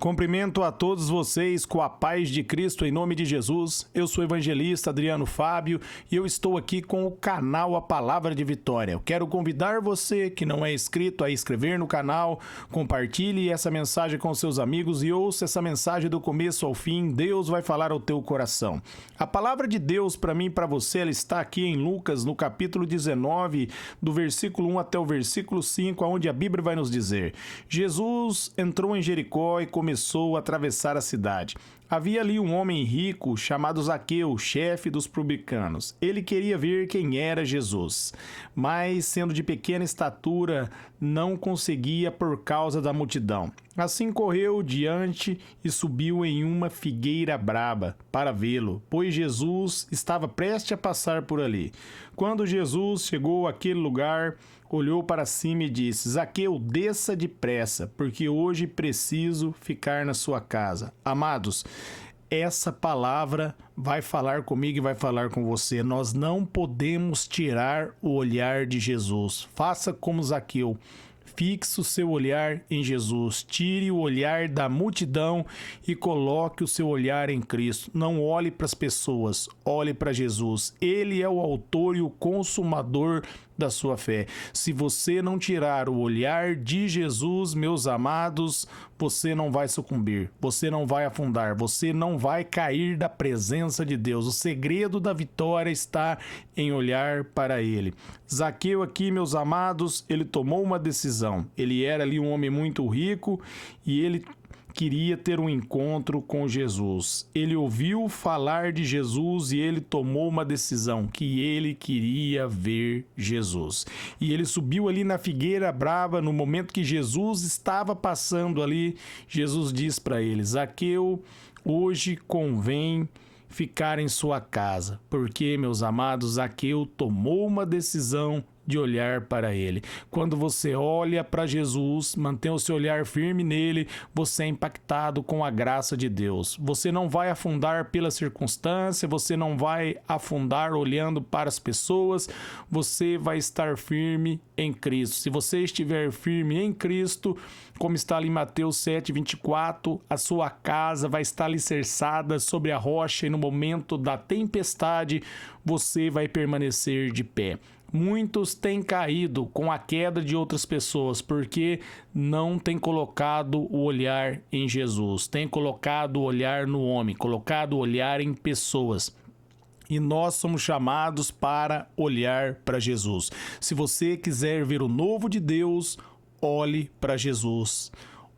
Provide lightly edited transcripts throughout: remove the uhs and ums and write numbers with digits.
Cumprimento a todos vocês com a paz de Cristo em nome de Jesus. Eu sou o evangelista Adriano Fábio e eu estou aqui com o canal A Palavra de Vitória. Eu quero convidar você que não é inscrito a inscrever no canal, compartilhe essa mensagem com seus amigos e ouça essa mensagem do começo ao fim. Deus vai falar ao teu coração. A palavra de Deus para mim e para você, ela está aqui em Lucas, no capítulo 19, do versículo 1 até o versículo 5, onde a Bíblia vai nos dizer: Jesus entrou em Jericó e começou a atravessar a cidade. Havia ali um homem rico chamado Zaqueu, chefe dos publicanos. Ele queria ver quem era Jesus, mas sendo de pequena estatura, não conseguia por causa da multidão. Assim correu diante e subiu em uma figueira braba para vê-lo, pois Jesus estava prestes a passar por ali. Quando Jesus chegou àquele lugar, olhou para cima e disse: Zaqueu, desça depressa, porque hoje preciso ficar na sua casa. Amados, essa palavra vai falar comigo e vai falar com você. Nós não podemos tirar o olhar de Jesus. Faça como Zaqueu. Fixe o seu olhar em Jesus, tire o olhar da multidão e coloque o seu olhar em Cristo. Não olhe para as pessoas, olhe para Jesus. Ele é o autor e o consumador da sua fé. Se você não tirar o olhar de Jesus, meus amados, você não vai sucumbir, você não vai afundar, você não vai cair da presença de Deus. O segredo da vitória está em olhar para Ele. Zaqueu aqui, meus amados, ele tomou uma decisão. Ele era ali um homem muito rico e ele queria ter um encontro com Jesus. Ele ouviu falar de Jesus e ele tomou uma decisão, que ele queria ver Jesus. E ele subiu ali na figueira brava, no momento que Jesus estava passando ali. Jesus diz para ele: Zaqueu, hoje convém ficar em sua casa, porque, meus amados, Zaqueu tomou uma decisão de olhar para ele. Quando você olha para Jesus, mantém o seu olhar firme nele, você é impactado com a graça de Deus. Você não vai afundar pela circunstância, você não vai afundar olhando para as pessoas, você vai estar firme em Cristo. Se você estiver firme em Cristo, como está ali em Mateus 7:24, a sua casa vai estar alicerçada sobre a rocha e no momento da tempestade você vai permanecer de pé. Muitos têm caído com a queda de outras pessoas porque não têm colocado o olhar em Jesus, têm colocado o olhar no homem, colocado o olhar em pessoas. E nós somos chamados para olhar para Jesus. Se você quiser ver o novo de Deus, olhe para Jesus.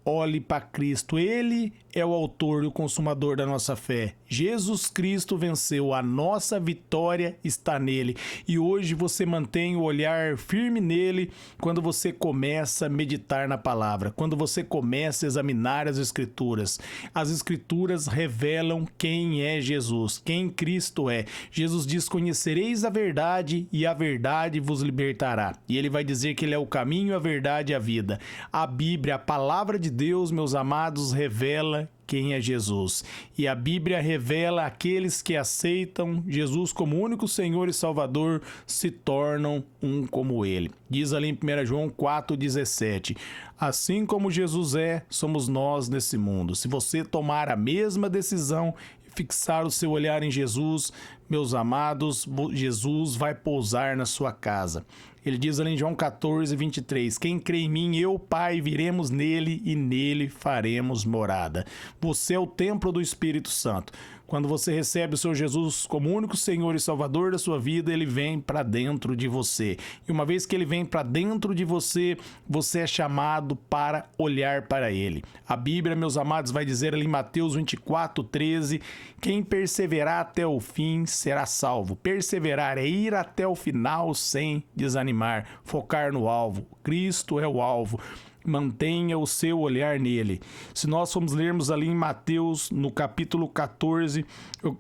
Olhe para Cristo. Ele é o autor e o consumador da nossa fé. Jesus Cristo venceu. A nossa vitória está nele. E hoje você mantém o olhar firme nele quando você começa a meditar na palavra, quando você começa a examinar as Escrituras. As Escrituras revelam quem é Jesus, quem Cristo é. Jesus diz: conhecereis a verdade e a verdade vos libertará. E ele vai dizer que ele é o caminho, a verdade e a vida. A Bíblia, a palavra de Deus, meus amados, revela quem é Jesus. E a Bíblia revela aqueles que aceitam Jesus como único Senhor e Salvador se tornam um como Ele. Diz ali em 1 João 4,17: assim como Jesus é, somos nós nesse mundo. Se você tomar a mesma decisão e fixar o seu olhar em Jesus, meus amados, Jesus vai pousar na sua casa. Ele diz ali em João 14:23, quem crê em mim, eu, Pai, viremos nele e nele faremos morada. Você é o templo do Espírito Santo. Quando você recebe o seu Jesus como único Senhor e Salvador da sua vida, ele vem para dentro de você. E uma vez que ele vem para dentro de você, você é chamado para olhar para ele. A Bíblia, meus amados, vai dizer ali em Mateus 24:13, quem perseverar até o fim será salvo. Perseverar é ir até o final sem desanimar, focar no alvo. Cristo é o alvo. Mantenha o seu olhar nele. Se nós formos lermos ali em Mateus, no capítulo 14,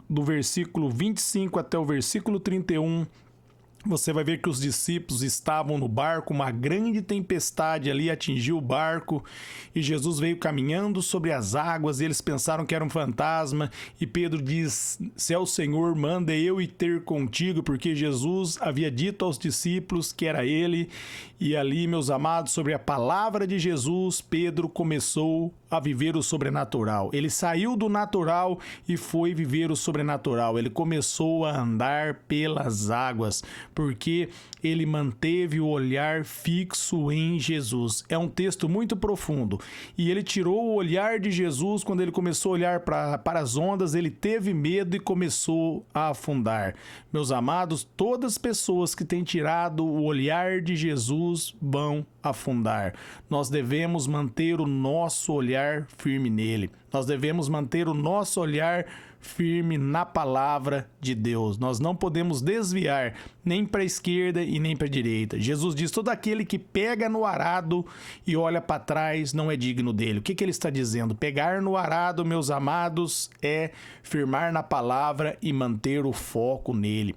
do versículo 25 até o versículo 31, você vai ver que os discípulos estavam no barco, uma grande tempestade ali atingiu o barco e Jesus veio caminhando sobre as águas e eles pensaram que era um fantasma e Pedro diz, se é o Senhor, manda eu ir ter contigo, porque Jesus havia dito aos discípulos que era ele. E ali, meus amados, sobre a palavra de Jesus, Pedro começou a viver o sobrenatural. Ele saiu do natural e foi viver o sobrenatural. Ele começou a andar pelas águas, porque ele manteve o olhar fixo em Jesus. É um texto muito profundo. E ele tirou o olhar de Jesus quando ele começou a olhar para as ondas, ele teve medo e começou a afundar. Meus amados, todas as pessoas que têm tirado o olhar de Jesus vão afundar. Nós devemos manter o nosso olhar firme nele. Nós devemos manter o nosso olhar firme na palavra de Deus. Nós não podemos desviar nem para a esquerda e nem para a direita. Jesus diz: todo aquele que pega no arado e olha para trás não é digno dele. O que ele está dizendo? Pegar no arado, meus amados, é firmar na palavra e manter o foco nele.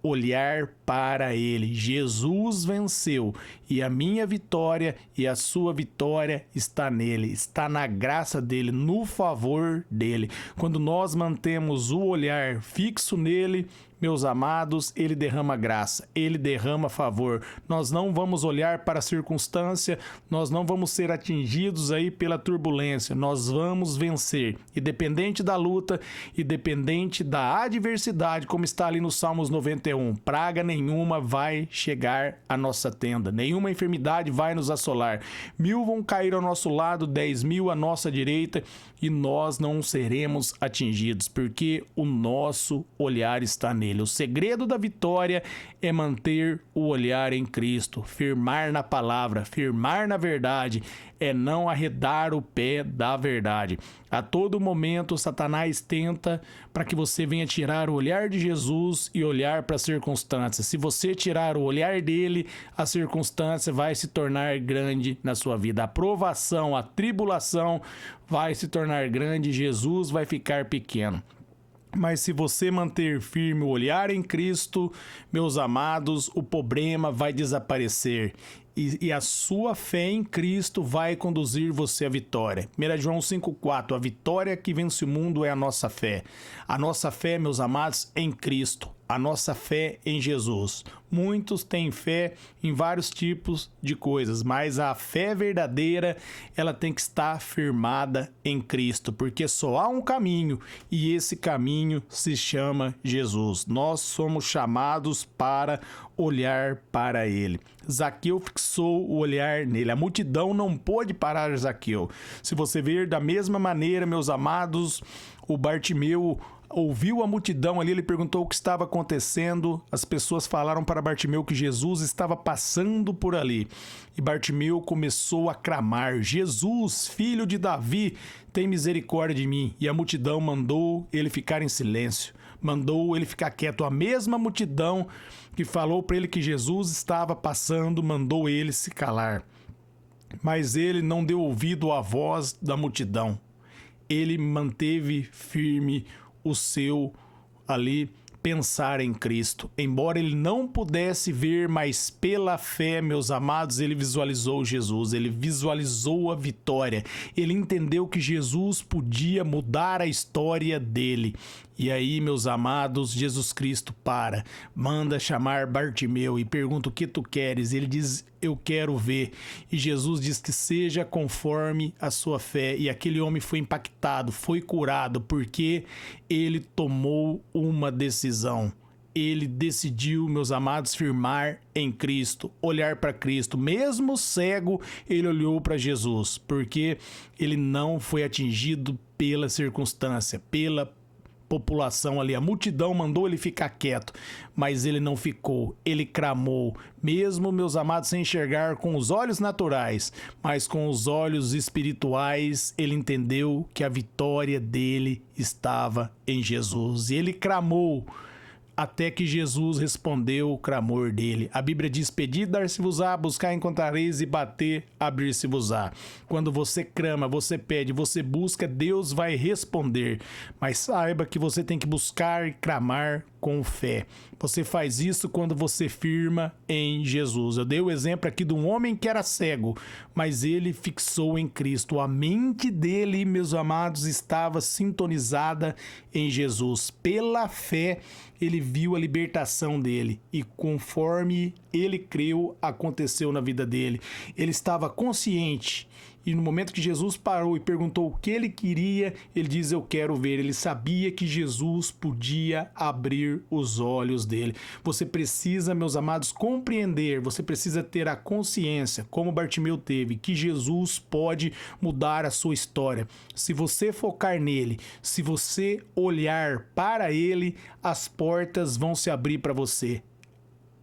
Olhar para ele. Jesus venceu e a minha vitória e a sua vitória está nele, está na graça dele, no favor dele. Quando nós mantemos o olhar fixo nele, meus amados, ele derrama graça, ele derrama favor. Nós não vamos olhar para a circunstância, nós não vamos ser atingidos aí pela turbulência, nós vamos vencer. Independente da luta, independente da adversidade, como está ali no Salmos 91, praga nenhuma vai chegar à nossa tenda, nenhuma enfermidade vai nos assolar. 1000 vão cair ao nosso lado, 10.000 à nossa direita, e nós não seremos atingidos, porque o nosso olhar está nele. O segredo da vitória é manter o olhar em Cristo, firmar na palavra, firmar na verdade, é não arredar o pé da verdade. A todo momento, Satanás tenta para que você venha tirar o olhar de Jesus e olhar para as circunstâncias. Se você tirar o olhar dele, a circunstância vai se tornar grande na sua vida. A provação, a tribulação vai se tornar grande, Jesus vai ficar pequeno. Mas se você manter firme o olhar em Cristo, meus amados, o problema vai desaparecer. E a sua fé em Cristo vai conduzir você à vitória. 1 João 5,4, a vitória que vence o mundo é a nossa fé. A nossa fé, meus amados, em Cristo. A nossa fé em Jesus. Muitos têm fé em vários tipos de coisas, mas a fé verdadeira, ela tem que estar firmada em Cristo, porque só há um caminho e esse caminho se chama Jesus. Nós somos chamados para olhar para ele. Zaqueu fixou o olhar nele. A multidão não pôde parar Zaqueu. Se você ver da mesma maneira, meus amados, o Bartimeu ouviu a multidão ali, ele perguntou o que estava acontecendo. As pessoas falaram para Bartimeu que Jesus estava passando por ali. E Bartimeu começou a clamar: Jesus, filho de Davi, tem misericórdia de mim. E a multidão mandou ele ficar em silêncio, mandou ele ficar quieto. A mesma multidão que falou para ele que Jesus estava passando, mandou ele se calar. Mas ele não deu ouvido à voz da multidão. Ele manteve firme o seu ali pensar em Cristo. Embora ele não pudesse ver, mas pela fé, meus amados, ele visualizou Jesus, ele visualizou a vitória. Ele entendeu que Jesus podia mudar a história dele. E aí, meus amados, Jesus Cristo manda chamar Bartimeu e pergunta: o que tu queres? Ele diz: eu quero ver. E Jesus diz que seja conforme a sua fé. E aquele homem foi impactado, foi curado, porque ele tomou uma decisão. Ele decidiu, meus amados, firmar em Cristo, olhar para Cristo. Mesmo cego, ele olhou para Jesus, porque ele não foi atingido pela circunstância, pela população ali. A multidão mandou ele ficar quieto, mas ele não ficou, ele clamou, mesmo, meus amados, sem enxergar com os olhos naturais, mas com os olhos espirituais. Ele entendeu que a vitória dele estava em Jesus, e ele clamou até que Jesus respondeu o clamor dele. A Bíblia diz: pedi, dar-se-vos-á, buscar, encontrareis, e bater, abrir-se-vos-á. Quando você clama, você pede, você busca, Deus vai responder. Mas saiba que você tem que buscar e clamar com fé. Você faz isso quando você firma em Jesus. Eu dei o exemplo aqui de um homem que era cego, mas ele fixou em Cristo. A mente dele, meus amados, estava sintonizada em Jesus. Pela fé, ele viu a libertação dele, e conforme ele creu, aconteceu na vida dele. Ele estava consciente E no momento que Jesus parou e perguntou o que ele queria, ele diz: eu quero ver. Ele sabia que Jesus podia abrir os olhos dele. Você precisa, meus amados, compreender, você precisa ter a consciência, como Bartimeu teve, que Jesus pode mudar a sua história. Se você focar nele, se você olhar para ele, as portas vão se abrir para você.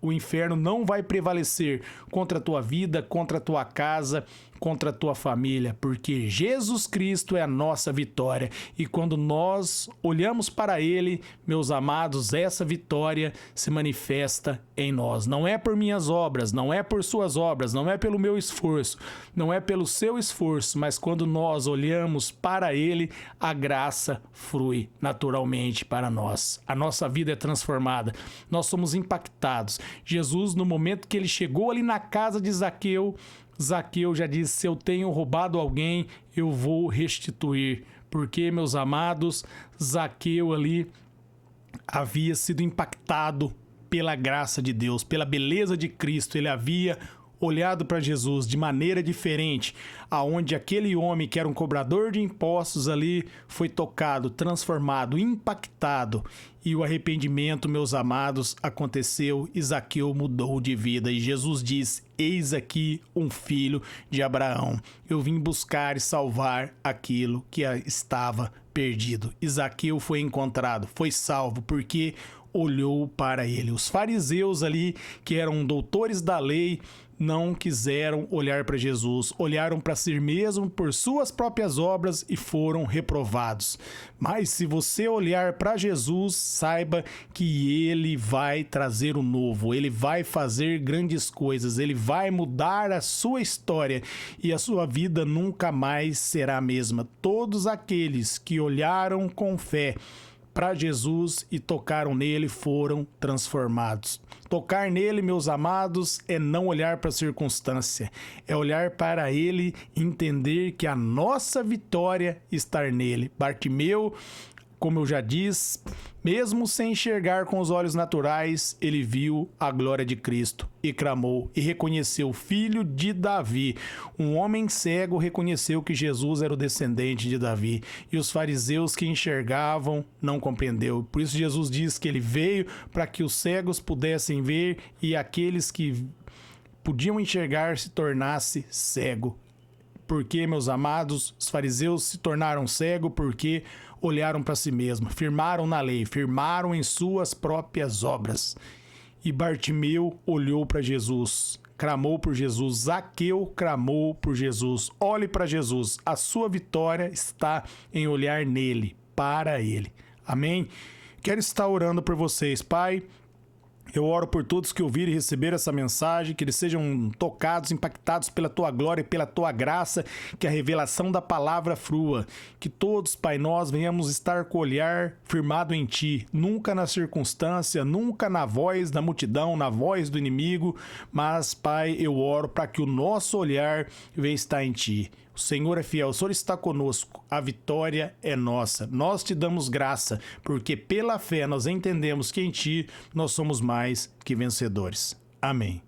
O inferno não vai prevalecer contra a tua vida, contra a tua casa, contra a tua família, porque Jesus Cristo é a nossa vitória. E quando nós olhamos para Ele, meus amados, essa vitória se manifesta em nós. Não é por minhas obras, não é por suas obras, não é pelo meu esforço, não é pelo seu esforço, mas quando nós olhamos para Ele, a graça flui naturalmente para nós. A nossa vida é transformada, nós somos impactados. Jesus, no momento que ele chegou ali na casa de Zaqueu, Zaqueu já disse: se eu tenho roubado alguém, eu vou restituir. Porque, meus amados, Zaqueu ali havia sido impactado pela graça de Deus, pela beleza de Cristo. Ele havia olhado para Jesus de maneira diferente, aonde aquele homem que era um cobrador de impostos ali foi tocado, transformado, impactado, e o arrependimento, meus amados, aconteceu e Zaqueu mudou de vida. E Jesus diz: eis aqui um filho de Abraão, eu vim buscar e salvar aquilo que estava perdido. E Zaqueu foi encontrado, foi salvo, porque olhou para ele. Os fariseus ali, que eram doutores da lei, não quiseram olhar para Jesus, olharam para si mesmo por suas próprias obras e foram reprovados. Mas se você olhar para Jesus, saiba que Ele vai trazer o novo, Ele vai fazer grandes coisas, Ele vai mudar a sua história e a sua vida nunca mais será a mesma. Todos aqueles que olharam com fé para Jesus e tocaram nele foram transformados. Tocar nele, meus amados, é não olhar para a circunstância, é olhar para ele e entender que a nossa vitória está nele. Bartimeu, como eu já disse, mesmo sem enxergar com os olhos naturais, ele viu a glória de Cristo e clamou e reconheceu: filho de Davi. Um homem cego reconheceu que Jesus era o descendente de Davi, e os fariseus que enxergavam não compreendeu. Por isso Jesus diz que ele veio para que os cegos pudessem ver e aqueles que podiam enxergar se tornasse cego. Porque, meus amados, os fariseus se tornaram cegos porque olharam para si mesmos, firmaram na lei, firmaram em suas próprias obras. E Bartimeu olhou para Jesus, clamou por Jesus. Zaqueu clamou por Jesus. Olhe para Jesus. A sua vitória está em olhar nele, para ele. Amém? Quero estar orando por vocês, Pai. Eu oro por todos que ouvirem e receberam essa mensagem, que eles sejam tocados, impactados pela Tua glória e pela Tua graça, que a revelação da palavra flua. Que todos, Pai, nós venhamos estar com o olhar firmado em Ti, nunca na circunstância, nunca na voz da multidão, na voz do inimigo, mas, Pai, eu oro para que o nosso olhar venha estar em Ti. O Senhor é fiel, o Senhor está conosco, a vitória é nossa. Nós te damos graça, porque pela fé nós entendemos que em Ti nós somos mais que vencedores. Amém.